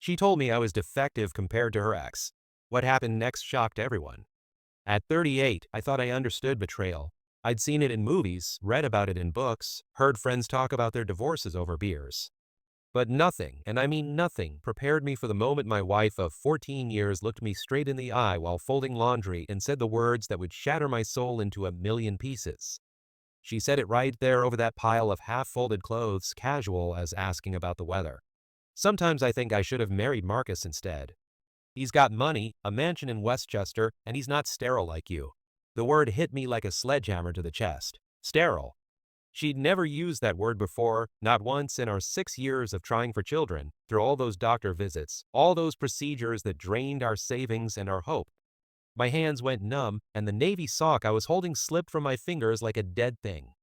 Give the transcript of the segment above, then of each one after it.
She told me I was defective compared to her ex. What happened next shocked everyone. At 38, I thought I understood betrayal. I'd seen it in movies, read about it in books, heard friends talk about their divorces over beers. But nothing, and I mean nothing, prepared me for the moment my wife of 14 years looked me straight in the eye while folding laundry and said the words that would shatter my soul into a million pieces. She said it right there over that pile of half-folded clothes, casual as asking about the weather. Sometimes I think I should have married Marcus instead. He's got money, a mansion in Westchester, and he's not sterile like you. The word hit me like a sledgehammer to the chest. Sterile. She'd never used that word before, not once in our 6 years of trying for children, through all those doctor visits, all those procedures that drained our savings and our hope. My hands went numb, and the navy sock I was holding slipped from my fingers like a dead thing.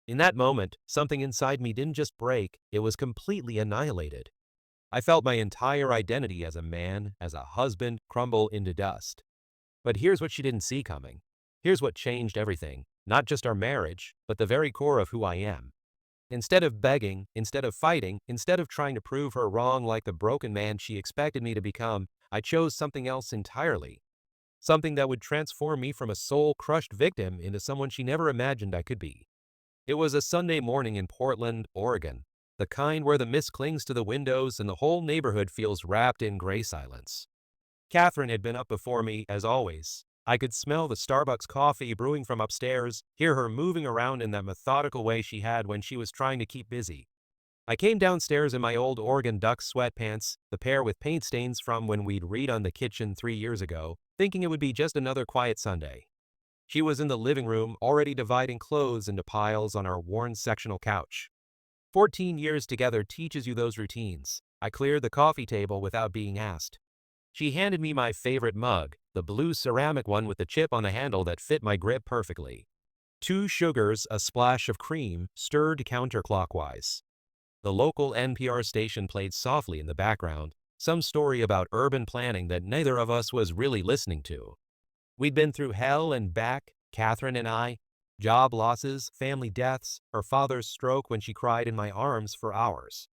In that moment, something inside me didn't just break, it was completely annihilated. I felt my entire identity as a man, as a husband, crumble into dust. But here's what she didn't see coming. Here's what changed everything, not just our marriage, but the very core of who I am. Instead of begging, instead of fighting, instead of trying to prove her wrong like the broken man she expected me to become, I chose something else entirely. Something that would transform me from a soul-crushed victim into someone she never imagined I could be. It was a Sunday morning in Portland, Oregon, the kind where the mist clings to the windows and the whole neighborhood feels wrapped in gray silence. Catherine had been up before me, as always. I could smell the Starbucks coffee brewing from upstairs, hear her moving around in that methodical way she had when she was trying to keep busy. I came downstairs in my old Oregon Duck sweatpants, the pair with paint stains from when we'd read on the kitchen 3 years ago, thinking it would be just another quiet Sunday. She was in the living room, already dividing clothes into piles on our worn sectional couch. 14 years together teaches you those routines. I cleared the coffee table without being asked. She handed me my favorite mug, the blue ceramic one with the chip on the handle that fit my grip perfectly. 2 sugars, a splash of cream, stirred counterclockwise. The local NPR station played softly in the background, some story about urban planning that neither of us was really listening to. We'd been through hell and back, Catherine and I. Job losses, family deaths, her father's stroke when she cried in my arms for hours.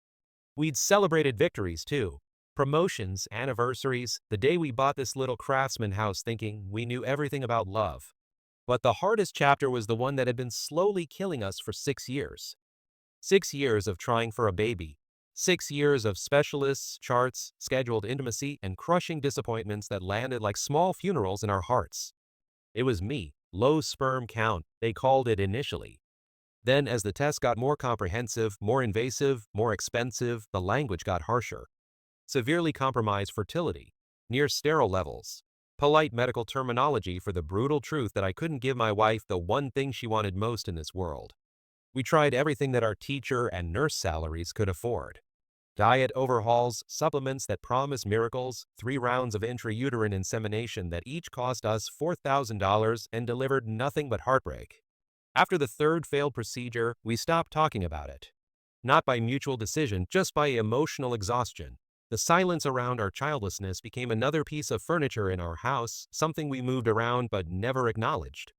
We'd celebrated victories, too. Promotions, anniversaries, the day we bought this little craftsman house thinking we knew everything about love. But the hardest chapter was the one that had been slowly killing us for 6 years. 6 years of trying for a baby. 6 years of specialists, charts, scheduled intimacy, and crushing disappointments that landed like small funerals in our hearts. It was me, low sperm count, they called it initially. Then as the test got more comprehensive, more invasive, more expensive, the language got harsher. Severely compromised fertility, near sterile levels. Polite medical terminology for the brutal truth that I couldn't give my wife the one thing she wanted most in this world. We tried everything that our teacher and nurse salaries could afford. Diet overhauls, supplements that promise miracles, 3 rounds of intrauterine insemination that each cost us $4,000 and delivered nothing but heartbreak. After the 3rd failed procedure, we stopped talking about it. Not by mutual decision, just by emotional exhaustion. The silence around our childlessness became another piece of furniture in our house, something we moved around but never acknowledged.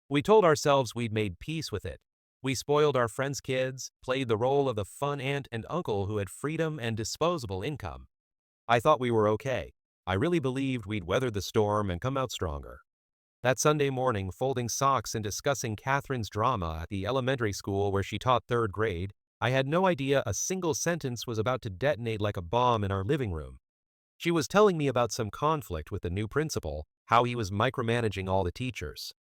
We told ourselves we'd made peace with it. We spoiled our friends' kids, played the role of the fun aunt and uncle who had freedom and disposable income. I thought we were okay. I really believed we'd weather the storm and come out stronger. That Sunday morning, folding socks and discussing Catherine's drama at the elementary school where she taught 3rd grade, I had no idea a single sentence was about to detonate like a bomb in our living room. She was telling me about some conflict with the new principal, how he was micromanaging all the teachers.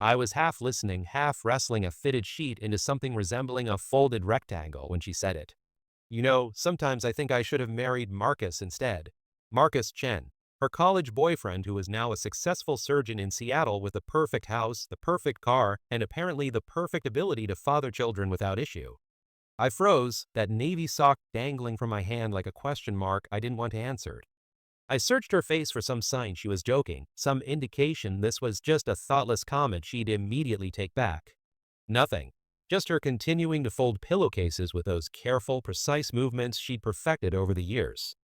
I was half listening, half wrestling a fitted sheet into something resembling a folded rectangle when she said it. You know, sometimes I think I should have married Marcus instead. Marcus Chen, her college boyfriend who is now a successful surgeon in Seattle with the perfect house, the perfect car, and apparently the perfect ability to father children without issue. I froze, that navy sock dangling from my hand like a question mark I didn't want to answer. I searched her face for some sign she was joking, some indication this was just a thoughtless comment she'd immediately take back. Nothing. Just her continuing to fold pillowcases with those careful, precise movements she'd perfected over the years.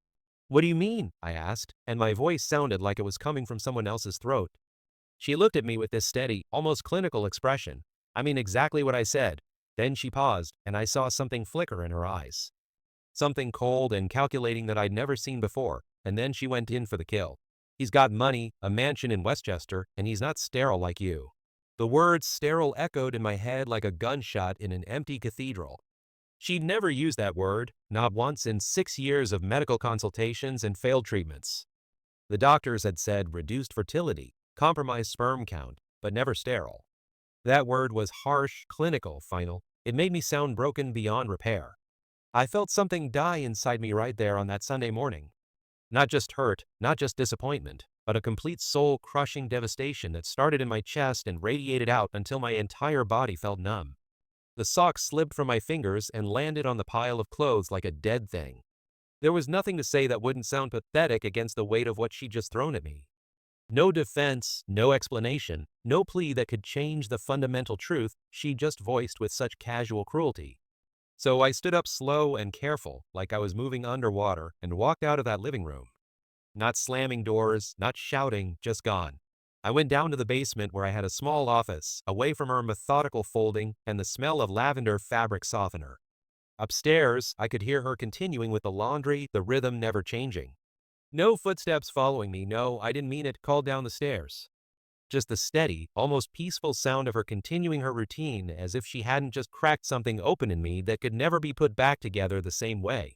"What do you mean?" I asked, and my voice sounded like it was coming from someone else's throat. She looked at me with this steady, almost clinical expression. I mean exactly what I said. Then she paused, and I saw something flicker in her eyes. Something cold and calculating that I'd never seen before, and then she went in for the kill. He's got money, a mansion in Westchester, and he's not sterile like you. The word sterile echoed in my head like a gunshot in an empty cathedral. She'd never used that word, not once in 6 years of medical consultations and failed treatments. The doctors had said reduced fertility, compromised sperm count, but never sterile. That word was harsh, clinical, final. It made me sound broken beyond repair. I felt something die inside me right there on that Sunday morning. Not just hurt, not just disappointment, but a complete soul-crushing devastation that started in my chest and radiated out until my entire body felt numb. The sock slipped from my fingers and landed on the pile of clothes like a dead thing. There was nothing to say that wouldn't sound pathetic against the weight of what she'd just thrown at me. No defense, no explanation, no plea that could change the fundamental truth she just voiced with such casual cruelty. So I stood up slow and careful, like I was moving underwater, and walked out of that living room. Not slamming doors, not shouting, just gone. I went down to the basement where I had a small office, away from her methodical folding and the smell of lavender fabric softener. Upstairs, I could hear her continuing with the laundry, the rhythm never changing. No footsteps following me, no, I didn't mean it, called down the stairs. Just the steady, almost peaceful sound of her continuing her routine as if she hadn't just cracked something open in me that could never be put back together the same way.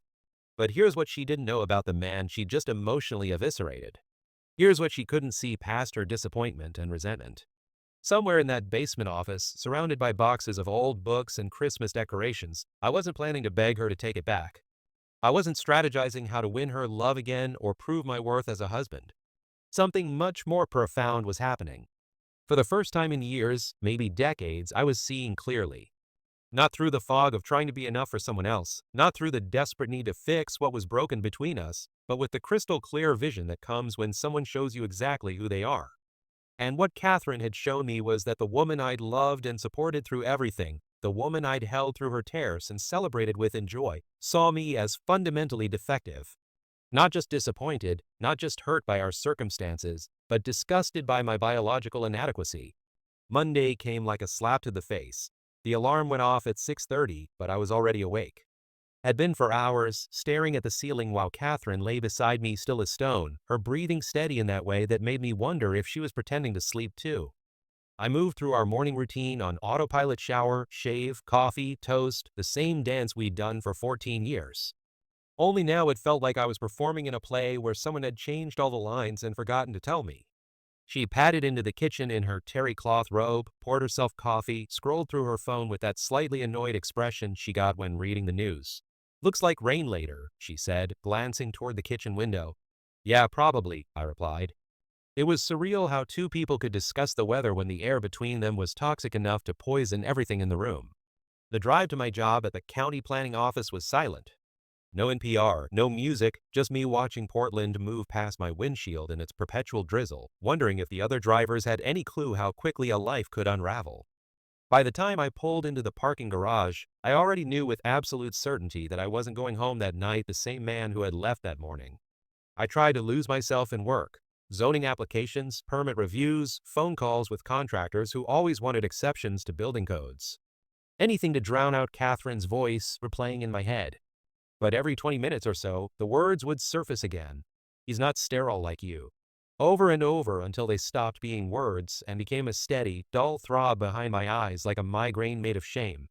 But here's what she didn't know about the man she'd just emotionally eviscerated. Here's what she couldn't see past her disappointment and resentment. Somewhere in that basement office, surrounded by boxes of old books and Christmas decorations, I wasn't planning to beg her to take it back. I wasn't strategizing how to win her love again or prove my worth as a husband. Something much more profound was happening. For the first time in years, maybe decades, I was seeing clearly. Not through the fog of trying to be enough for someone else, not through the desperate need to fix what was broken between us, but with the crystal clear vision that comes when someone shows you exactly who they are. And what Catherine had shown me was that the woman I'd loved and supported through everything, the woman I'd held through her tears and celebrated with in joy, saw me as fundamentally defective. Not just disappointed, not just hurt by our circumstances, but disgusted by my biological inadequacy. Monday came like a slap to the face. The alarm went off at 6:30, but I was already awake. Had been for hours, staring at the ceiling while Catherine lay beside me still as stone, her breathing steady in that way that made me wonder if she was pretending to sleep too. I moved through our morning routine on autopilot: shower, shave, coffee, toast, the same dance we'd done for 14 years. Only now it felt like I was performing in a play where someone had changed all the lines and forgotten to tell me. She padded into the kitchen in her terry cloth robe, poured herself coffee, scrolled through her phone with that slightly annoyed expression she got when reading the news. "Looks like rain later," she said, glancing toward the kitchen window. "Yeah, probably," I replied. It was surreal how two people could discuss the weather when the air between them was toxic enough to poison everything in the room. The drive to my job at the county planning office was silent. No NPR, no music, just me watching Portland move past my windshield in its perpetual drizzle, wondering if the other drivers had any clue how quickly a life could unravel. By the time I pulled into the parking garage, I already knew with absolute certainty that I wasn't going home that night the same man who had left that morning. I tried to lose myself in work. Zoning applications, permit reviews, phone calls with contractors who always wanted exceptions to building codes. Anything to drown out Catherine's voice replaying in my head. But every 20 minutes or so, the words would surface again. "He's not sterile like you." Over and over until they stopped being words and became a steady, dull throb behind my eyes like a migraine made of shame.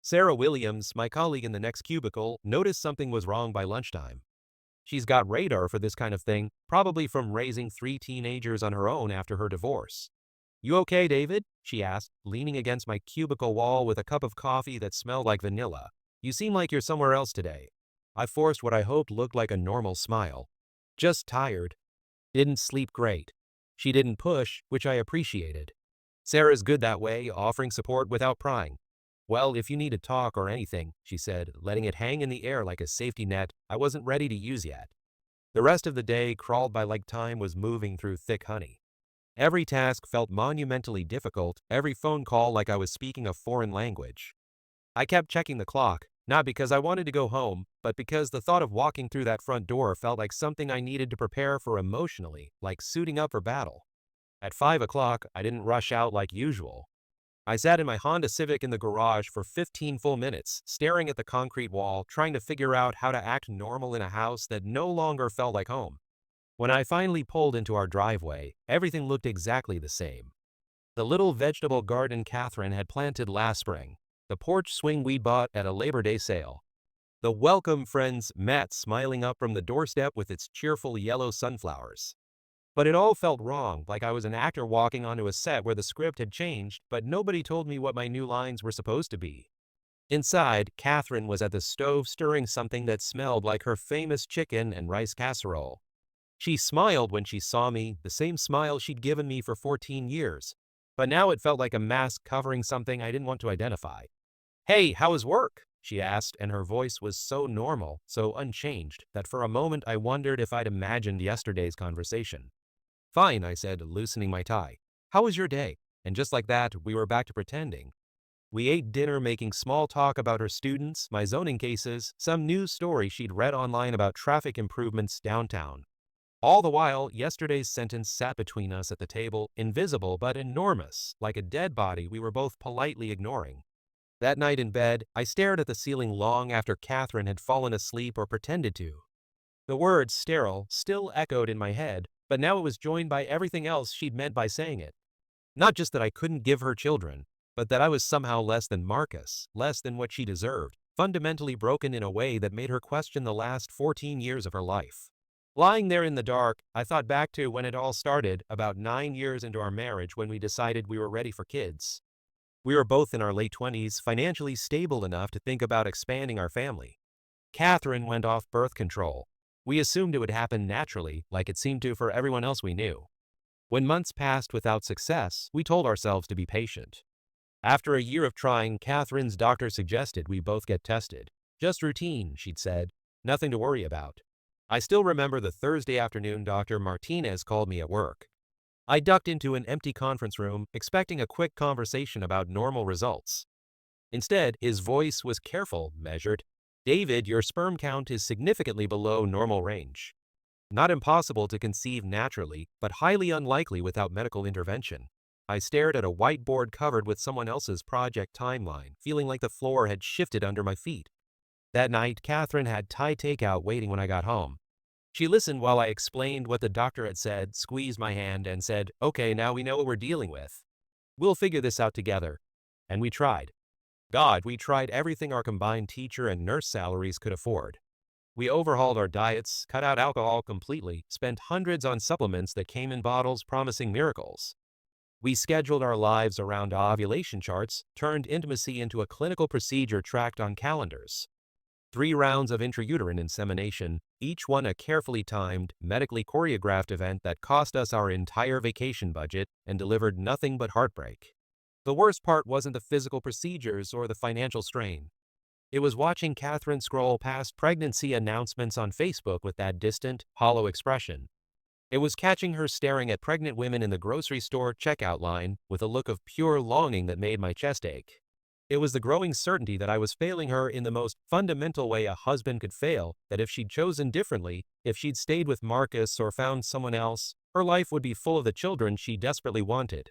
Sarah Williams, my colleague in the next cubicle, noticed something was wrong by lunchtime. She's got radar for this kind of thing, probably from raising 3 teenagers on her own after her divorce. "You okay, David?" she asked, leaning against my cubicle wall with a cup of coffee that smelled like vanilla. "You seem like you're somewhere else today." I forced what I hoped looked like a normal smile. "Just tired. Didn't sleep great." She didn't push, which I appreciated. Sarah's good that way, offering support without prying. "Well, if you need to talk or anything," she said, letting it hang in the air like a safety net I wasn't ready to use yet. The rest of the day crawled by like time was moving through thick honey. Every task felt monumentally difficult, every phone call like I was speaking a foreign language. I kept checking the clock, not because I wanted to go home, but because the thought of walking through that front door felt like something I needed to prepare for emotionally, like suiting up for battle. At 5 o'clock, I didn't rush out like usual. I sat in my Honda Civic in the garage for 15 full minutes, staring at the concrete wall, trying to figure out how to act normal in a house that no longer felt like home. When I finally pulled into our driveway, everything looked exactly the same. The little vegetable garden Catherine had planted last spring, the porch swing we bought at a Labor Day sale, the welcome friends mat smiling up from the doorstep with its cheerful yellow sunflowers. But it all felt wrong, like I was an actor walking onto a set where the script had changed, but nobody told me what my new lines were supposed to be. Inside, Catherine was at the stove stirring something that smelled like her famous chicken and rice casserole. She smiled when she saw me, the same smile she'd given me for 14 years. But now it felt like a mask covering something I didn't want to identify. "Hey, how was work?" she asked, and her voice was so normal, so unchanged, that for a moment I wondered if I'd imagined yesterday's conversation. "Fine," I said, loosening my tie. "How was your day?" And just like that, we were back to pretending. We ate dinner making small talk about her students, my zoning cases, some news story she'd read online about traffic improvements downtown. All the while, yesterday's sentence sat between us at the table, invisible but enormous, like a dead body we were both politely ignoring. That night in bed, I stared at the ceiling long after Catherine had fallen asleep or pretended to. The word sterile still echoed in my head, but now it was joined by everything else she'd meant by saying it. Not just that I couldn't give her children, but that I was somehow less than Marcus, less than what she deserved, fundamentally broken in a way that made her question the last 14 years of her life. Lying there in the dark, I thought back to when it all started, about 9 years into our marriage when we decided we were ready for kids. We were both in our late 20s, financially stable enough to think about expanding our family. Catherine went off birth control. We assumed it would happen naturally, like it seemed to for everyone else we knew. When months passed without success, we told ourselves to be patient. After a year of trying, Catherine's doctor suggested we both get tested. "Just routine," she'd said. "Nothing to worry about." I still remember the Thursday afternoon Dr. Martinez called me at work. I ducked into an empty conference room, expecting a quick conversation about normal results. Instead, his voice was careful, measured. "David, your sperm count is significantly below normal range. Not impossible to conceive naturally, but highly unlikely without medical intervention." I stared at a whiteboard covered with someone else's project timeline, feeling like the floor had shifted under my feet. That night, Catherine had Thai takeout waiting when I got home. She listened while I explained what the doctor had said, squeezed my hand, and said, "Okay, now we know what we're dealing with. We'll figure this out together." And we tried. God, we tried everything our combined teacher and nurse salaries could afford. We overhauled our diets, cut out alcohol completely, spent hundreds on supplements that came in bottles promising miracles. We scheduled our lives around ovulation charts, turned intimacy into a clinical procedure tracked on calendars. 3 rounds of intrauterine insemination, each one a carefully timed, medically choreographed event that cost us our entire vacation budget and delivered nothing but heartbreak. The worst part wasn't the physical procedures or the financial strain. It was watching Catherine scroll past pregnancy announcements on Facebook with that distant, hollow expression. It was catching her staring at pregnant women in the grocery store checkout line with a look of pure longing that made my chest ache. It was the growing certainty that I was failing her in the most fundamental way a husband could fail, that if she'd chosen differently, if she'd stayed with Marcus or found someone else, her life would be full of the children she desperately wanted.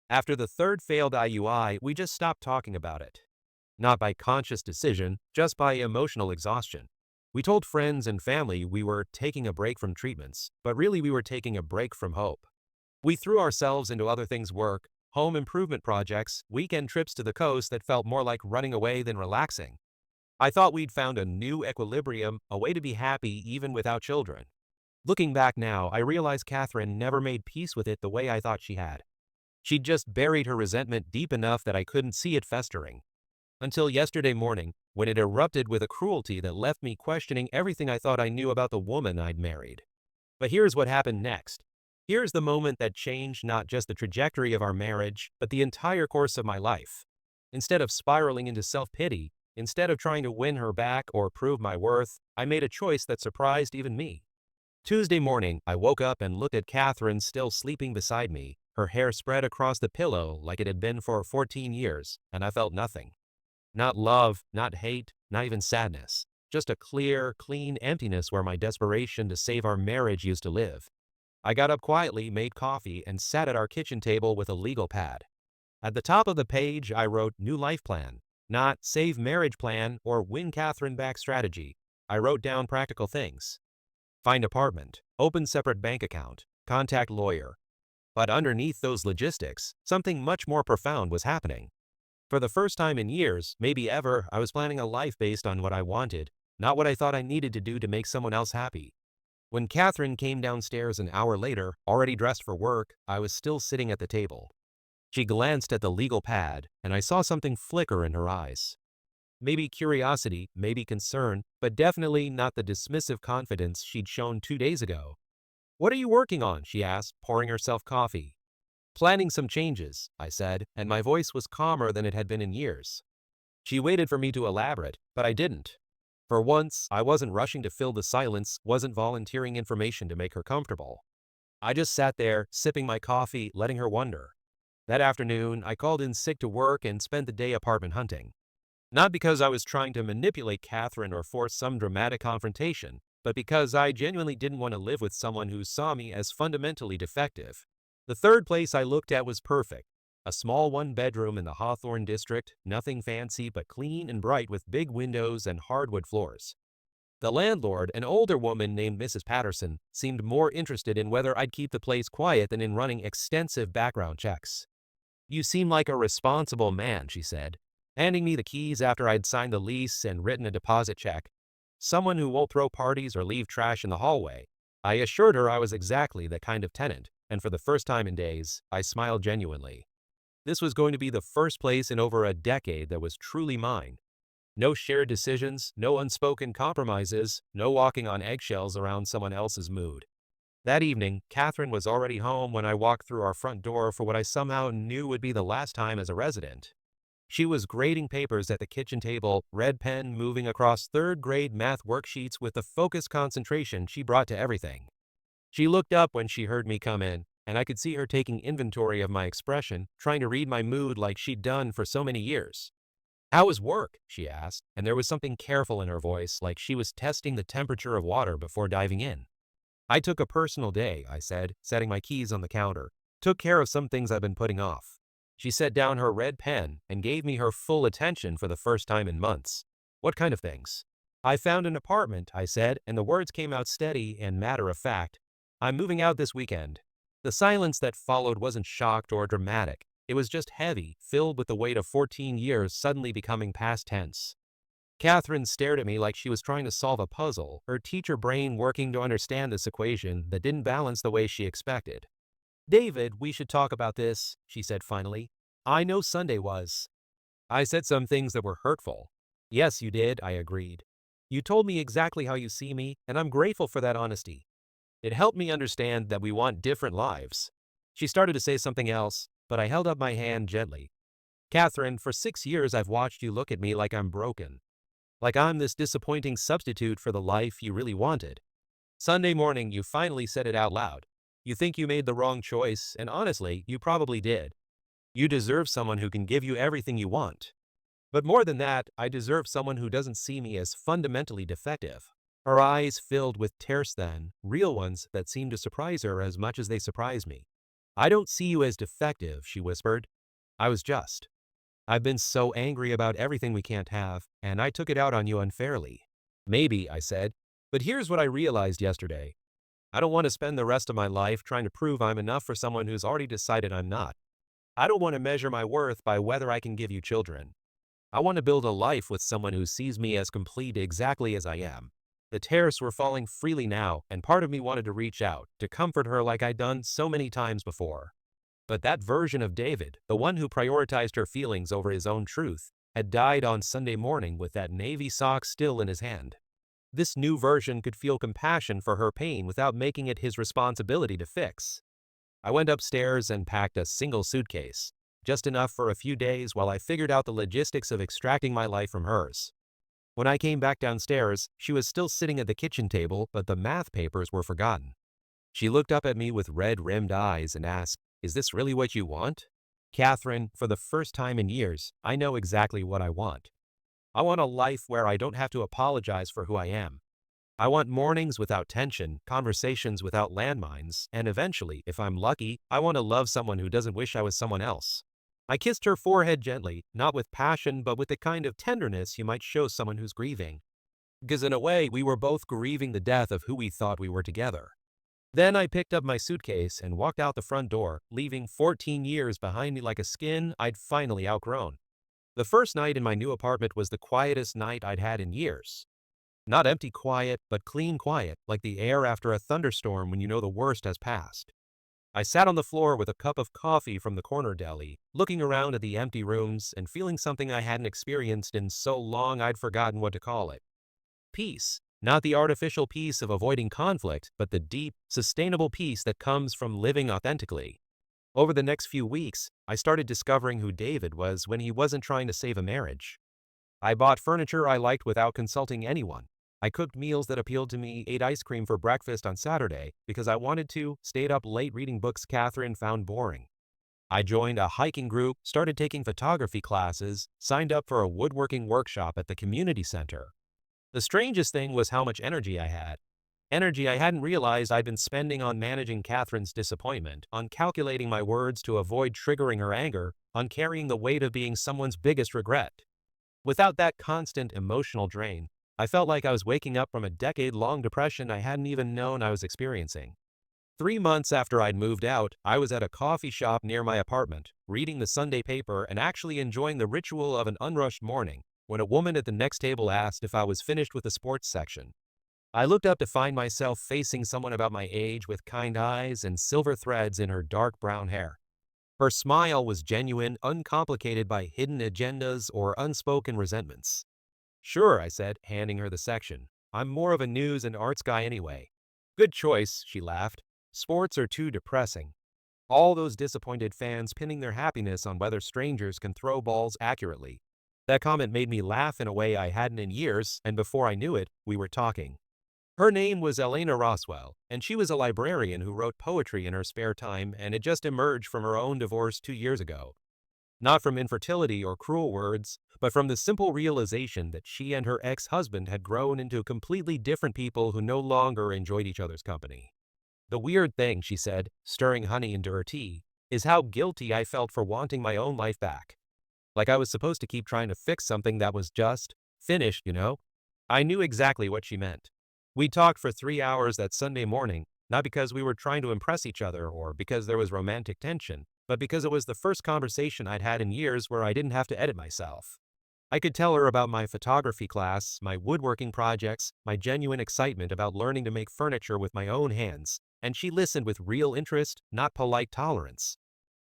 After the third failed IUI, we just stopped talking about it. Not by conscious decision, just by emotional exhaustion. We told friends and family we were taking a break from treatments, but really we were taking a break from hope. We threw ourselves into other things: work, home improvement projects, weekend trips to the coast that felt more like running away than relaxing. I thought we'd found a new equilibrium, a way to be happy even without children. Looking back now, I realize Catherine never made peace with it the way I thought she had. She'd just buried her resentment deep enough that I couldn't see it festering. Until yesterday morning, when it erupted with a cruelty that left me questioning everything I thought I knew about the woman I'd married. But here's what happened next. Here's the moment that changed not just the trajectory of our marriage, but the entire course of my life. Instead of spiraling into self-pity, instead of trying to win her back or prove my worth, I made a choice that surprised even me. Tuesday morning, I woke up and looked at Catherine still sleeping beside me, her hair spread across the pillow like it had been for 14 years, and I felt nothing. Not love, not hate, not even sadness. Just a clear, clean emptiness where my desperation to save our marriage used to live. I got up quietly, made coffee, and sat at our kitchen table with a legal pad. At the top of the page, I wrote new life plan, not save marriage plan or win Catherine back strategy. I wrote down practical things. Find apartment, open separate bank account, contact lawyer. But underneath those logistics, something much more profound was happening. For the first time in years, maybe ever, I was planning a life based on what I wanted, not what I thought I needed to do to make someone else happy. When Catherine came downstairs an hour later, already dressed for work, I was still sitting at the table. She glanced at the legal pad, and I saw something flicker in her eyes. Maybe curiosity, maybe concern, but definitely not the dismissive confidence she'd shown 2 days ago. "What are you working on?" she asked, pouring herself coffee. "Planning some changes," I said, and my voice was calmer than it had been in years. She waited for me to elaborate, but I didn't. For once, I wasn't rushing to fill the silence, wasn't volunteering information to make her comfortable. I just sat there, sipping my coffee, letting her wonder. That afternoon, I called in sick to work and spent the day apartment hunting. Not because I was trying to manipulate Catherine or force some dramatic confrontation, but because I genuinely didn't want to live with someone who saw me as fundamentally defective. The third place I looked at was perfect. A small one-bedroom in the Hawthorne district, nothing fancy but clean and bright with big windows and hardwood floors. The landlord, an older woman named Mrs. Patterson, seemed more interested in whether I'd keep the place quiet than in running extensive background checks. "You seem like a responsible man," she said, handing me the keys after I'd signed the lease and written a deposit check. "Someone who won't throw parties or leave trash in the hallway." I assured her I was exactly that kind of tenant, and for the first time in days, I smiled genuinely. This was going to be the first place in over a decade that was truly mine. No shared decisions, no unspoken compromises, no walking on eggshells around someone else's mood. That evening, Catherine was already home when I walked through our front door for what I somehow knew would be the last time as a resident. She was grading papers at the kitchen table, red pen moving across third-grade math worksheets with the focused concentration she brought to everything. She looked up when she heard me come in, and I could see her taking inventory of my expression, trying to read my mood like she'd done for so many years. "How was work?" she asked, and there was something careful in her voice, like she was testing the temperature of water before diving in. "I took a personal day," I said, setting my keys on the counter. "Took care of some things I've been putting off." She set down her red pen and gave me her full attention for the first time in months. "What kind of things?" "I found an apartment," I said, and the words came out steady and matter-of-fact. "I'm moving out this weekend." The silence that followed wasn't shocked or dramatic. It was just heavy, filled with the weight of 14 years suddenly becoming past tense. Catherine stared at me like she was trying to solve a puzzle, her teacher brain working to understand this equation that didn't balance the way she expected. "David, we should talk about this," she said finally. "I know Sunday was." I said some things that were hurtful. "Yes, you did," I agreed. "You told me exactly how you see me, and I'm grateful for that honesty. It helped me understand that we want different lives." She started to say something else, but I held up my hand gently. "Catherine, for 6 years I've watched you look at me like I'm broken. Like I'm this disappointing substitute for the life you really wanted. Sunday morning you finally said it out loud. You think you made the wrong choice, and honestly, you probably did. You deserve someone who can give you everything you want. But more than that, I deserve someone who doesn't see me as fundamentally defective." Her eyes filled with tears then, real ones that seemed to surprise her as much as they surprised me. "I don't see you as defective," she whispered. "I was just. I've been so angry about everything we can't have, and I took it out on you unfairly." "Maybe," I said, "but here's what I realized yesterday. I don't want to spend the rest of my life trying to prove I'm enough for someone who's already decided I'm not. I don't want to measure my worth by whether I can give you children. I want to build a life with someone who sees me as complete exactly as I am." The tears were falling freely now, and part of me wanted to reach out, to comfort her like I'd done so many times before. But that version of David, the one who prioritized her feelings over his own truth, had died on Sunday morning with that navy sock still in his hand. This new version could feel compassion for her pain without making it his responsibility to fix. I went upstairs and packed a single suitcase, just enough for a few days while I figured out the logistics of extracting my life from hers. When I came back downstairs, she was still sitting at the kitchen table, but the math papers were forgotten. She looked up at me with red-rimmed eyes and asked, "Is this really what you want?" "Catherine, for the first time in years, I know exactly what I want. I want a life where I don't have to apologize for who I am. I want mornings without tension, conversations without landmines, and eventually, if I'm lucky, I want to love someone who doesn't wish I was someone else." I kissed her forehead gently, not with passion but with the kind of tenderness you might show someone who's grieving. Because in a way, we were both grieving the death of who we thought we were together. Then I picked up my suitcase and walked out the front door, leaving 14 years behind me like a skin I'd finally outgrown. The first night in my new apartment was the quietest night I'd had in years. Not empty quiet, but clean quiet, like the air after a thunderstorm when you know the worst has passed. I sat on the floor with a cup of coffee from the corner deli, looking around at the empty rooms and feeling something I hadn't experienced in so long I'd forgotten what to call it. Peace. Not the artificial peace of avoiding conflict, but the deep, sustainable peace that comes from living authentically. Over the next few weeks, I started discovering who David was when he wasn't trying to save a marriage. I bought furniture I liked without consulting anyone. I cooked meals that appealed to me, ate ice cream for breakfast on Saturday because I wanted to, stayed up late reading books Catherine found boring. I joined a hiking group, started taking photography classes, signed up for a woodworking workshop at the community center. The strangest thing was how much energy I had. Energy I hadn't realized I'd been spending on managing Catherine's disappointment, on calculating my words to avoid triggering her anger, on carrying the weight of being someone's biggest regret. Without that constant emotional drain, I felt like I was waking up from a decade-long depression I hadn't even known I was experiencing. 3 months after I'd moved out, I was at a coffee shop near my apartment, reading the Sunday paper and actually enjoying the ritual of an unrushed morning, when a woman at the next table asked if I was finished with the sports section. I looked up to find myself facing someone about my age with kind eyes and silver threads in her dark brown hair. Her smile was genuine, uncomplicated by hidden agendas or unspoken resentments. Sure, I said, handing her the section. I'm more of a news and arts guy anyway. Good choice, she laughed. Sports are too depressing. All those disappointed fans pinning their happiness on whether strangers can throw balls accurately. That comment made me laugh in a way I hadn't in years, and before I knew it, we were talking. Her name was Elena Roswell, and she was a librarian who wrote poetry in her spare time and had just emerged from her own divorce 2 years ago. Not from infertility or cruel words, but from the simple realization that she and her ex-husband had grown into completely different people who no longer enjoyed each other's company. The weird thing, she said, stirring honey into her tea, is how guilty I felt for wanting my own life back. Like I was supposed to keep trying to fix something that was just finished, you know? I knew exactly what she meant. We talked for 3 hours that Sunday morning, not because we were trying to impress each other or because there was romantic tension, but because it was the first conversation I'd had in years where I didn't have to edit myself. I could tell her about my photography class, my woodworking projects, my genuine excitement about learning to make furniture with my own hands, and she listened with real interest, not polite tolerance.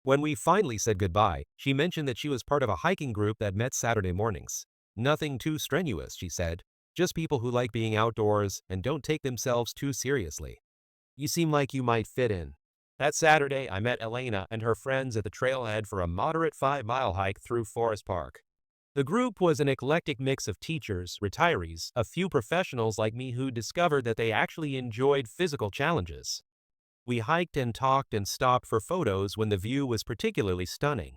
When we finally said goodbye, she mentioned that she was part of a hiking group that met Saturday mornings. Nothing too strenuous, she said. Just people who like being outdoors and don't take themselves too seriously. You seem like you might fit in. That Saturday, I met Elena and her friends at the trailhead for a moderate 5-mile hike through Forest Park. The group was an eclectic mix of teachers, retirees, a few professionals like me who discovered that they actually enjoyed physical challenges. We hiked and talked and stopped for photos when the view was particularly stunning.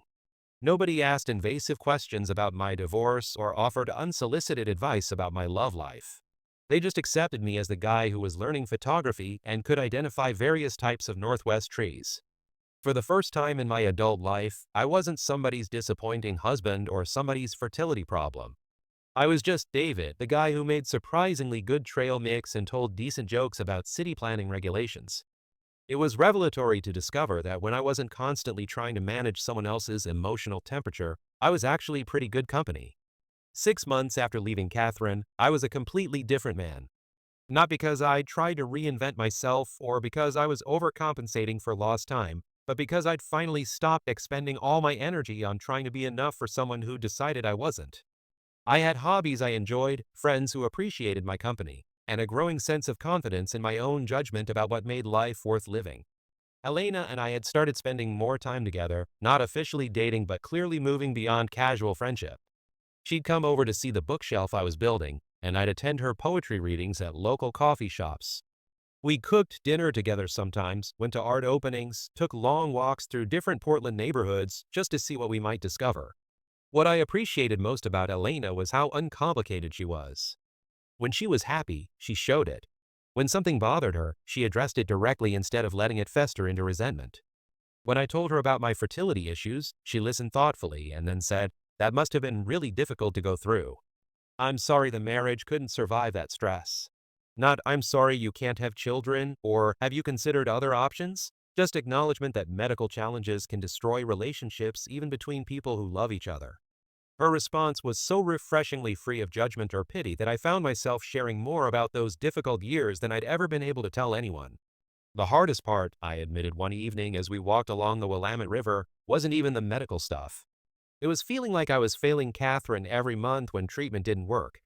Nobody asked invasive questions about my divorce or offered unsolicited advice about my love life. They just accepted me as the guy who was learning photography and could identify various types of Northwest trees. For the first time in my adult life, I wasn't somebody's disappointing husband or somebody's fertility problem. I was just David, the guy who made surprisingly good trail mix and told decent jokes about city planning regulations. It was revelatory to discover that when I wasn't constantly trying to manage someone else's emotional temperature, I was actually pretty good company. 6 months after leaving Catherine, I was a completely different man. Not because I tried to reinvent myself or because I was overcompensating for lost time, but because I'd finally stopped expending all my energy on trying to be enough for someone who decided I wasn't. I had hobbies I enjoyed, friends who appreciated my company, and a growing sense of confidence in my own judgment about what made life worth living. Elena and I had started spending more time together, not officially dating but clearly moving beyond casual friendship. She'd come over to see the bookshelf I was building, and I'd attend her poetry readings at local coffee shops. We cooked dinner together sometimes, went to art openings, took long walks through different Portland neighborhoods just to see what we might discover. What I appreciated most about Elena was how uncomplicated she was. When she was happy, she showed it. When something bothered her, she addressed it directly instead of letting it fester into resentment. When I told her about my fertility issues, she listened thoughtfully and then said, "That must have been really difficult to go through. I'm sorry the marriage couldn't survive that stress." Not, "I'm sorry you can't have children," or "Have you considered other options?" Just acknowledgement that medical challenges can destroy relationships even between people who love each other. Her response was so refreshingly free of judgment or pity that I found myself sharing more about those difficult years than I'd ever been able to tell anyone. The hardest part, I admitted one evening as we walked along the Willamette River, wasn't even the medical stuff. It was feeling like I was failing Catherine every month when treatment didn't work.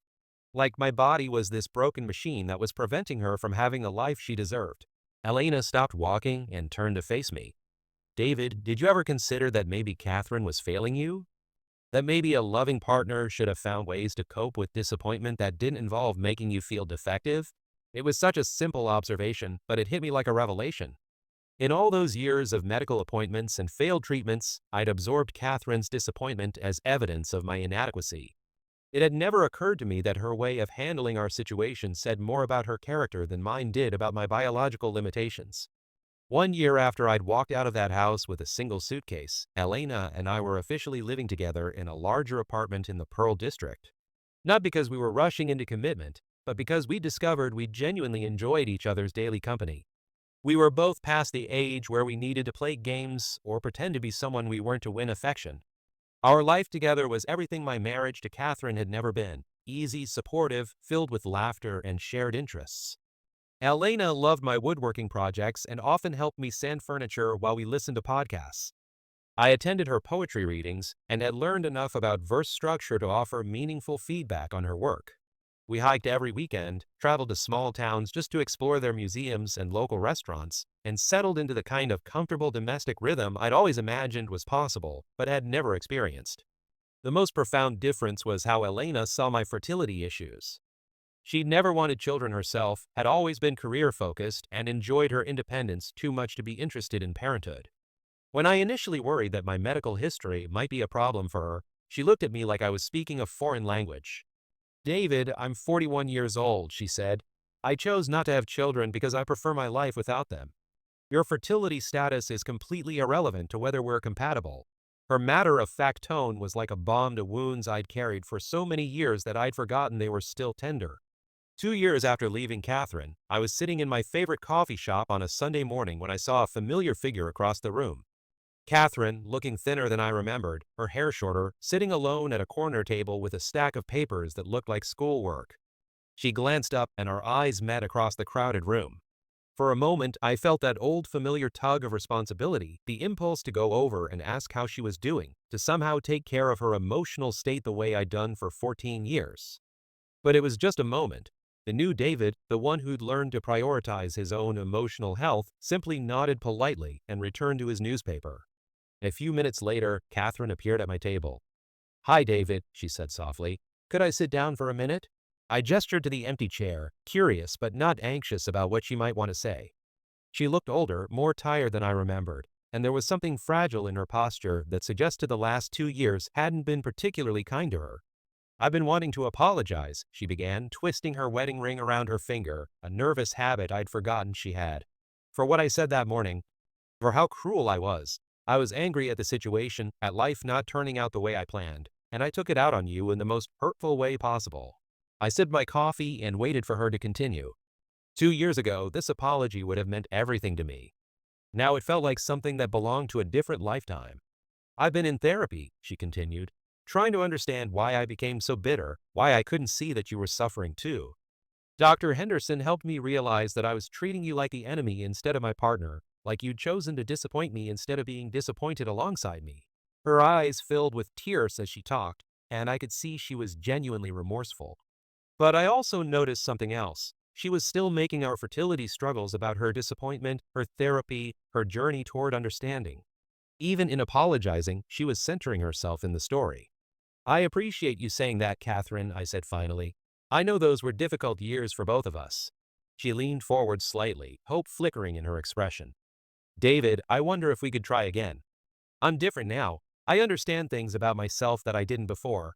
Like my body was this broken machine that was preventing her from having the life she deserved. Elena stopped walking and turned to face me. "David, did you ever consider that maybe Catherine was failing you? That maybe a loving partner should have found ways to cope with disappointment that didn't involve making you feel defective?" It was such a simple observation, but it hit me like a revelation. In all those years of medical appointments and failed treatments, I'd absorbed Catherine's disappointment as evidence of my inadequacy. It had never occurred to me that her way of handling our situation said more about her character than mine did about my biological limitations. 1 year after I'd walked out of that house with a single suitcase, Elena and I were officially living together in a larger apartment in the Pearl District. Not because we were rushing into commitment, but because we discovered we genuinely enjoyed each other's daily company. We were both past the age where we needed to play games or pretend to be someone we weren't to win affection. Our life together was everything my marriage to Catherine had never been: easy, supportive, filled with laughter and shared interests. Elena loved my woodworking projects and often helped me sand furniture while we listened to podcasts. I attended her poetry readings and had learned enough about verse structure to offer meaningful feedback on her work. We hiked every weekend, traveled to small towns just to explore their museums and local restaurants, and settled into the kind of comfortable domestic rhythm I'd always imagined was possible, but had never experienced. The most profound difference was how Elena saw my fertility issues. She'd never wanted children herself, had always been career-focused, and enjoyed her independence too much to be interested in parenthood. When I initially worried that my medical history might be a problem for her, she looked at me like I was speaking a foreign language. "David, I'm 41 years old," she said. "I chose not to have children because I prefer my life without them. Your fertility status is completely irrelevant to whether we're compatible." Her matter-of-fact tone was like a balm to wounds I'd carried for so many years that I'd forgotten they were still tender. 2 years after leaving Catherine, I was sitting in my favorite coffee shop on a Sunday morning when I saw a familiar figure across the room. Catherine, looking thinner than I remembered, her hair shorter, sitting alone at a corner table with a stack of papers that looked like schoolwork. She glanced up and our eyes met across the crowded room. For a moment, I felt that old familiar tug of responsibility, the impulse to go over and ask how she was doing, to somehow take care of her emotional state the way I'd done for 14 years. But it was just a moment. The new David, the one who'd learned to prioritize his own emotional health, simply nodded politely and returned to his newspaper. A few minutes later, Catherine appeared at my table. "Hi, David," she said softly. "Could I sit down for a minute?" I gestured to the empty chair, curious but not anxious about what she might want to say. She looked older, more tired than I remembered, and there was something fragile in her posture that suggested the last 2 years hadn't been particularly kind to her. "I've been wanting to apologize," she began, twisting her wedding ring around her finger, a nervous habit I'd forgotten she had. "For what I said that morning. For how cruel I was. I was angry at the situation, at life not turning out the way I planned, and I took it out on you in the most hurtful way possible." I sipped my coffee and waited for her to continue. 2 years ago, this apology would have meant everything to me. Now it felt like something that belonged to a different lifetime. "I've been in therapy," she continued, "trying to understand why I became so bitter, why I couldn't see that you were suffering too. Dr. Henderson helped me realize that I was treating you like the enemy instead of my partner, like you'd chosen to disappoint me instead of being disappointed alongside me." Her eyes filled with tears as she talked, and I could see she was genuinely remorseful. But I also noticed something else. She was still making our fertility struggles about her disappointment, her therapy, her journey toward understanding. Even in apologizing, she was centering herself in the story. "I appreciate you saying that, Catherine," I said finally. "I know those were difficult years for both of us." She leaned forward slightly, hope flickering in her expression. "David, I wonder if we could try again. I'm different now. I understand things about myself that I didn't before.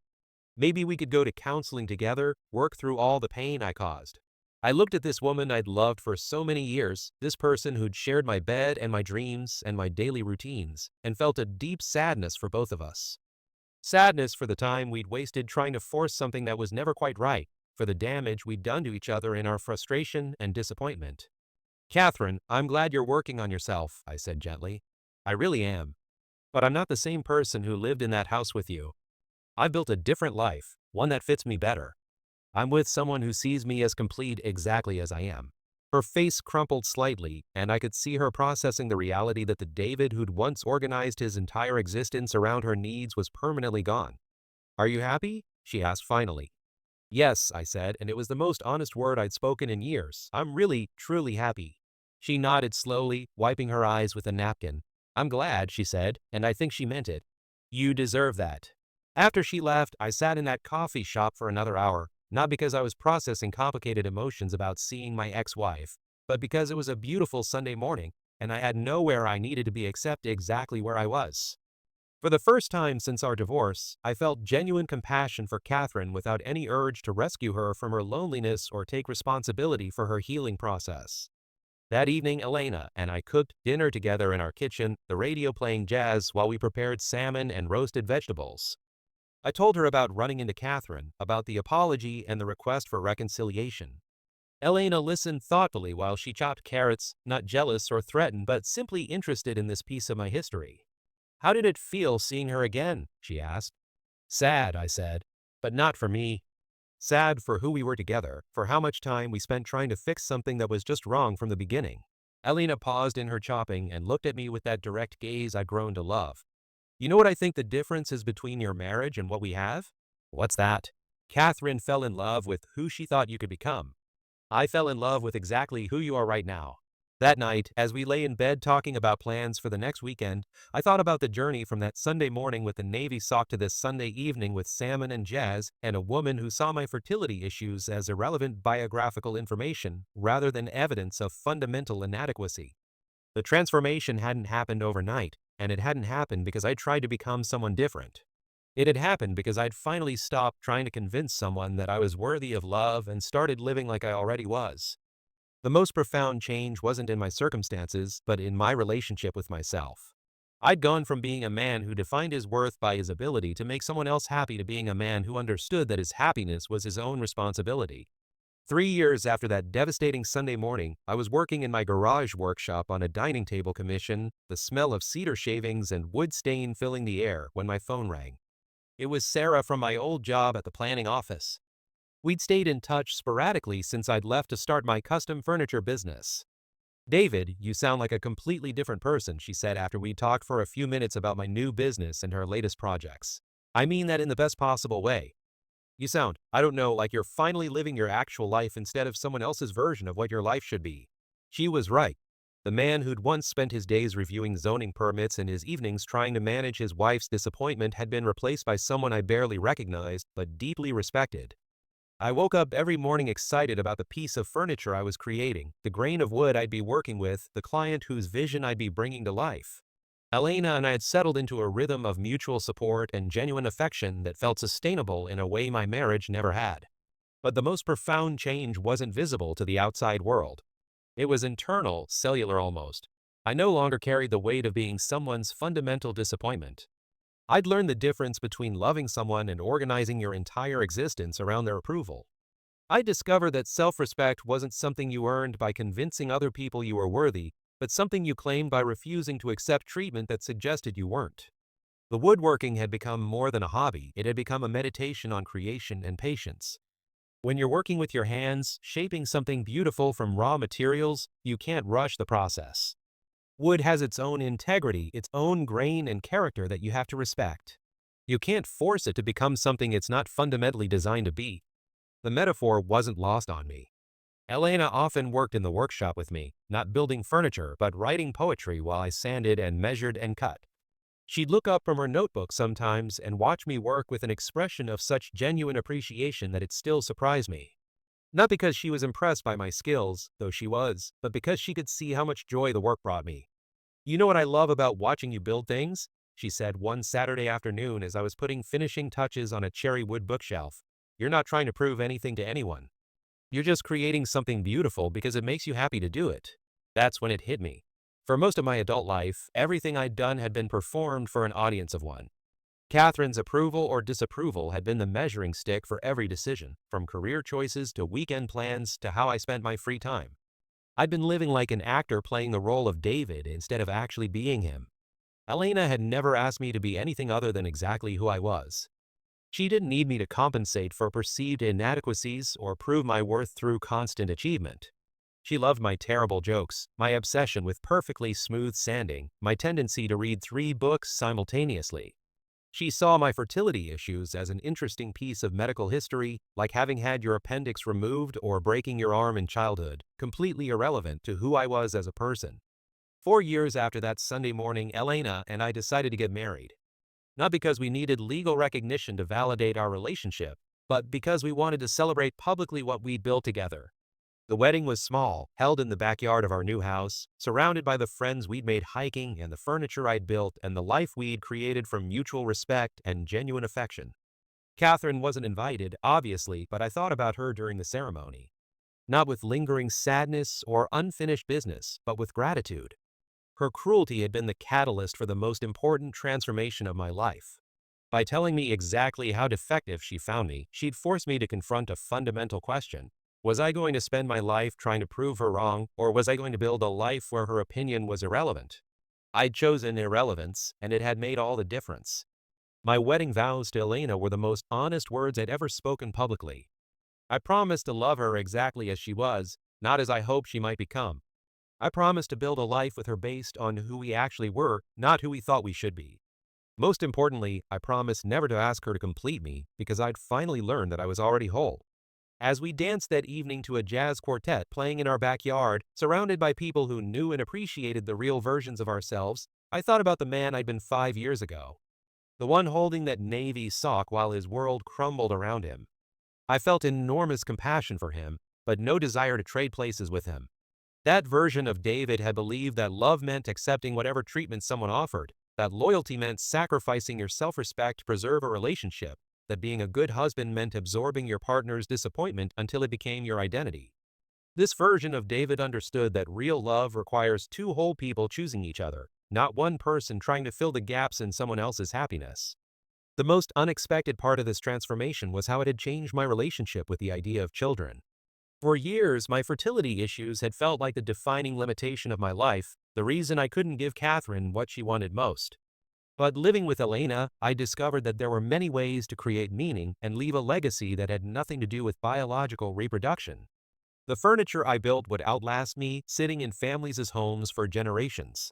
Maybe we could go to counseling together, work through all the pain I caused." I looked at this woman I'd loved for so many years, this person who'd shared my bed and my dreams and my daily routines, and felt a deep sadness for both of us. Sadness for the time we'd wasted trying to force something that was never quite right, for the damage we'd done to each other in our frustration and disappointment. Catherine, I'm glad you're working on yourself, I said gently. I really am. But I'm not the same person who lived in that house with you. I've built a different life, one that fits me better. I'm with someone who sees me as complete exactly as I am. Her face crumpled slightly, and I could see her processing the reality that the David who'd once organized his entire existence around her needs was permanently gone. Are you happy? She asked finally. Yes, I said, and it was the most honest word I'd spoken in years. I'm really, truly happy. She nodded slowly, wiping her eyes with a napkin. I'm glad, she said, and I think she meant it. You deserve that. After she left, I sat in that coffee shop for another hour, not because I was processing complicated emotions about seeing my ex-wife, but because it was a beautiful Sunday morning, and I had nowhere I needed to be except exactly where I was. For the first time since our divorce, I felt genuine compassion for Catherine without any urge to rescue her from her loneliness or take responsibility for her healing process. That evening, Elena and I cooked dinner together in our kitchen, the radio playing jazz while we prepared salmon and roasted vegetables. I told her about running into Catherine, about the apology and the request for reconciliation. Elena listened thoughtfully while she chopped carrots, not jealous or threatened but simply interested in this piece of my history. How did it feel seeing her again? She asked. Sad, I said. But not for me. Sad for who we were together, for how much time we spent trying to fix something that was just wrong from the beginning. Elena paused in her chopping and looked at me with that direct gaze I'd grown to love. You know what I think the difference is between your marriage and what we have? What's that? Catherine fell in love with who she thought you could become. I fell in love with exactly who you are right now. That night, as we lay in bed talking about plans for the next weekend, I thought about the journey from that Sunday morning with the Navy sock to this Sunday evening with salmon and jazz and a woman who saw my fertility issues as irrelevant biographical information rather than evidence of fundamental inadequacy. The transformation hadn't happened overnight, and it hadn't happened because I tried to become someone different. It had happened because I'd finally stopped trying to convince someone that I was worthy of love and started living like I already was. The most profound change wasn't in my circumstances, but in my relationship with myself. I'd gone from being a man who defined his worth by his ability to make someone else happy to being a man who understood that his happiness was his own responsibility. 3 years after that devastating Sunday morning, I was working in my garage workshop on a dining table commission, the smell of cedar shavings and wood stain filling the air when my phone rang. It was Sarah from my old job at the planning office. We'd stayed in touch sporadically since I'd left to start my custom furniture business. David, you sound like a completely different person, she said after we talked for a few minutes about my new business and her latest projects. I mean that in the best possible way. You sound, I don't know, like you're finally living your actual life instead of someone else's version of what your life should be. She was right. The man who'd once spent his days reviewing zoning permits and his evenings trying to manage his wife's disappointment had been replaced by someone I barely recognized but deeply respected. I woke up every morning excited about the piece of furniture I was creating, the grain of wood I'd be working with, the client whose vision I'd be bringing to life. Elena and I had settled into a rhythm of mutual support and genuine affection that felt sustainable in a way my marriage never had. But the most profound change wasn't visible to the outside world. It was internal, cellular almost. I no longer carried the weight of being someone's fundamental disappointment. I'd learned the difference between loving someone and organizing your entire existence around their approval. I discovered that self-respect wasn't something you earned by convincing other people you were worthy, but something you claimed by refusing to accept treatment that suggested you weren't. The woodworking had become more than a hobby, it had become a meditation on creation and patience. When you're working with your hands, shaping something beautiful from raw materials, you can't rush the process. Wood has its own integrity, its own grain and character that you have to respect. You can't force it to become something it's not fundamentally designed to be. The metaphor wasn't lost on me. Elena often worked in the workshop with me, not building furniture but writing poetry while I sanded and measured and cut. She'd look up from her notebook sometimes and watch me work with an expression of such genuine appreciation that it still surprised me. Not because she was impressed by my skills, though she was, but because she could see how much joy the work brought me. You know what I love about watching you build things? She said one Saturday afternoon as I was putting finishing touches on a cherry wood bookshelf. You're not trying to prove anything to anyone. You're just creating something beautiful because it makes you happy to do it. That's when it hit me. For most of my adult life, everything I'd done had been performed for an audience of one. Catherine's approval or disapproval had been the measuring stick for every decision, from career choices to weekend plans to how I spent my free time. I'd been living like an actor playing the role of David instead of actually being him. Elena had never asked me to be anything other than exactly who I was. She didn't need me to compensate for perceived inadequacies or prove my worth through constant achievement. She loved my terrible jokes, my obsession with perfectly smooth sanding, my tendency to read 3 books simultaneously. She saw my fertility issues as an interesting piece of medical history, like having had your appendix removed or breaking your arm in childhood, completely irrelevant to who I was as a person. 4 years after that Sunday morning, Elena and I decided to get married. Not because we needed legal recognition to validate our relationship, but because we wanted to celebrate publicly what we'd built together. The wedding was small, held in the backyard of our new house, surrounded by the friends we'd made hiking and the furniture I'd built and the life we'd created from mutual respect and genuine affection. Catherine wasn't invited, obviously, but I thought about her during the ceremony. Not with lingering sadness or unfinished business, but with gratitude. Her cruelty had been the catalyst for the most important transformation of my life. By telling me exactly how defective she found me, she'd forced me to confront a fundamental question. Was I going to spend my life trying to prove her wrong, or was I going to build a life where her opinion was irrelevant? I'd chosen irrelevance, and it had made all the difference. My wedding vows to Elena were the most honest words I'd ever spoken publicly. I promised to love her exactly as she was, not as I hoped she might become. I promised to build a life with her based on who we actually were, not who we thought we should be. Most importantly, I promised never to ask her to complete me because I'd finally learned that I was already whole. As we danced that evening to a jazz quartet playing in our backyard, surrounded by people who knew and appreciated the real versions of ourselves, I thought about the man I'd been 5 years ago. The one holding that navy sock while his world crumbled around him. I felt enormous compassion for him, but no desire to trade places with him. That version of David had believed that love meant accepting whatever treatment someone offered, that loyalty meant sacrificing your self-respect to preserve a relationship, that being a good husband meant absorbing your partner's disappointment until it became your identity. This version of David understood that real love requires 2 whole people choosing each other, not one person trying to fill the gaps in someone else's happiness. The most unexpected part of this transformation was how it had changed my relationship with the idea of children. For years, my fertility issues had felt like the defining limitation of my life, the reason I couldn't give Catherine what she wanted most. But living with Elena, I discovered that there were many ways to create meaning and leave a legacy that had nothing to do with biological reproduction. The furniture I built would outlast me, sitting in families' homes for generations.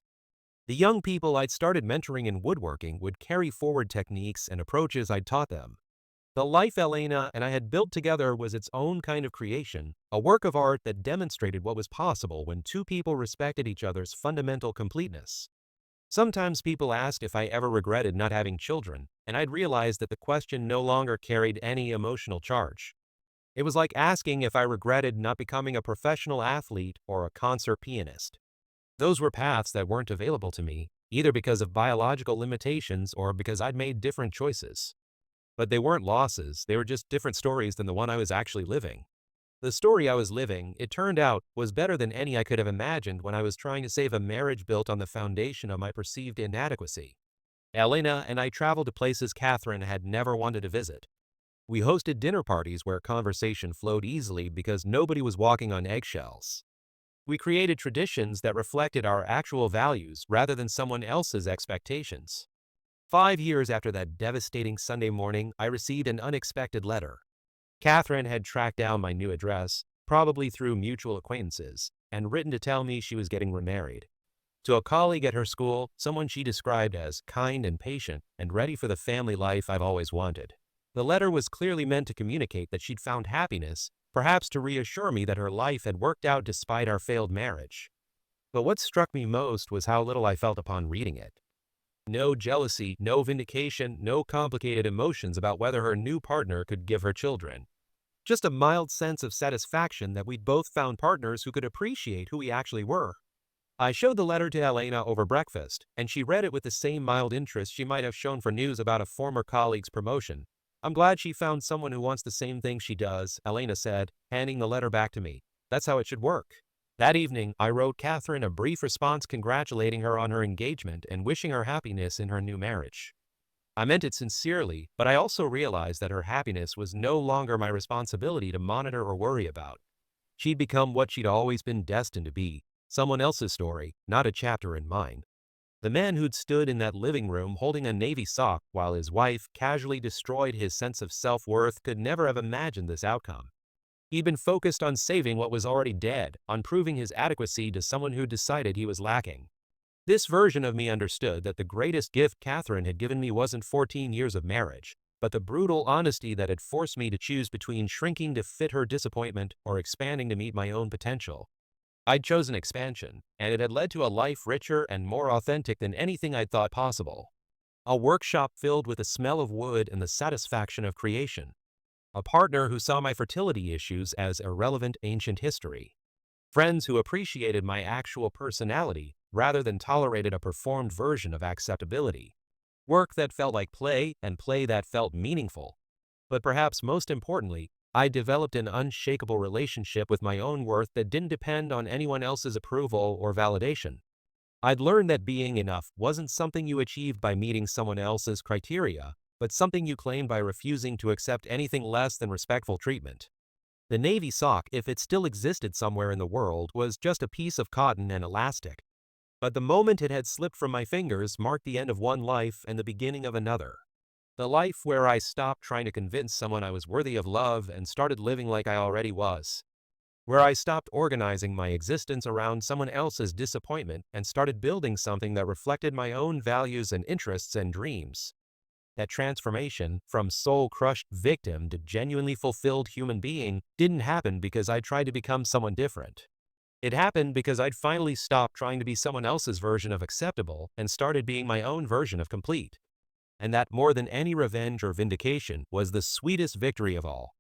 The young people I'd started mentoring in woodworking would carry forward techniques and approaches I'd taught them. The life Elena and I had built together was its own kind of creation, a work of art that demonstrated what was possible when 2 people respected each other's fundamental completeness. Sometimes people asked if I ever regretted not having children, and I'd realized that the question no longer carried any emotional charge. It was like asking if I regretted not becoming a professional athlete or a concert pianist. Those were paths that weren't available to me, either because of biological limitations or because I'd made different choices. But they weren't losses, they were just different stories than the one I was actually living. The story I was living, it turned out, was better than any I could have imagined when I was trying to save a marriage built on the foundation of my perceived inadequacy. Elena and I traveled to places Catherine had never wanted to visit. We hosted dinner parties where conversation flowed easily because nobody was walking on eggshells. We created traditions that reflected our actual values rather than someone else's expectations. 5 years after that devastating Sunday morning, I received an unexpected letter. Catherine had tracked down my new address, probably through mutual acquaintances, and written to tell me she was getting remarried. To a colleague at her school, someone she described as kind and patient and ready for the family life I've always wanted. The letter was clearly meant to communicate that she'd found happiness, perhaps to reassure me that her life had worked out despite our failed marriage. But what struck me most was how little I felt upon reading it. No jealousy, no vindication, no complicated emotions about whether her new partner could give her children. Just a mild sense of satisfaction that we'd both found partners who could appreciate who we actually were. I showed the letter to Elena over breakfast, and she read it with the same mild interest she might have shown for news about a former colleague's promotion. I'm glad she found someone who wants the same thing she does, Elena said, handing the letter back to me. That's how it should work. That evening, I wrote Catherine a brief response congratulating her on her engagement and wishing her happiness in her new marriage. I meant it sincerely, but I also realized that her happiness was no longer my responsibility to monitor or worry about. She'd become what she'd always been destined to be, someone else's story, not a chapter in mine. The man who'd stood in that living room holding a navy sock while his wife casually destroyed his sense of self-worth could never have imagined this outcome. He'd been focused on saving what was already dead, on proving his adequacy to someone who decided he was lacking. This version of me understood that the greatest gift Catherine had given me wasn't 14 years of marriage, but the brutal honesty that had forced me to choose between shrinking to fit her disappointment or expanding to meet my own potential. I'd chosen expansion, and it had led to a life richer and more authentic than anything I'd thought possible. A workshop filled with the smell of wood and the satisfaction of creation. A partner who saw my fertility issues as irrelevant ancient history. Friends who appreciated my actual personality rather than tolerated a performed version of acceptability. Work that felt like play and play that felt meaningful. But perhaps most importantly, I developed an unshakable relationship with my own worth that didn't depend on anyone else's approval or validation. I'd learned that being enough wasn't something you achieved by meeting someone else's criteria, but something you claimed by refusing to accept anything less than respectful treatment. The navy sock, if it still existed somewhere in the world, was just a piece of cotton and elastic. But the moment it had slipped from my fingers marked the end of one life and the beginning of another. The life where I stopped trying to convince someone I was worthy of love and started living like I already was. Where I stopped organizing my existence around someone else's disappointment and started building something that reflected my own values and interests and dreams. That transformation, from soul-crushed victim to genuinely fulfilled human being, didn't happen because I tried to become someone different. It happened because I'd finally stopped trying to be someone else's version of acceptable and started being my own version of complete. And that, more than any revenge or vindication, was the sweetest victory of all.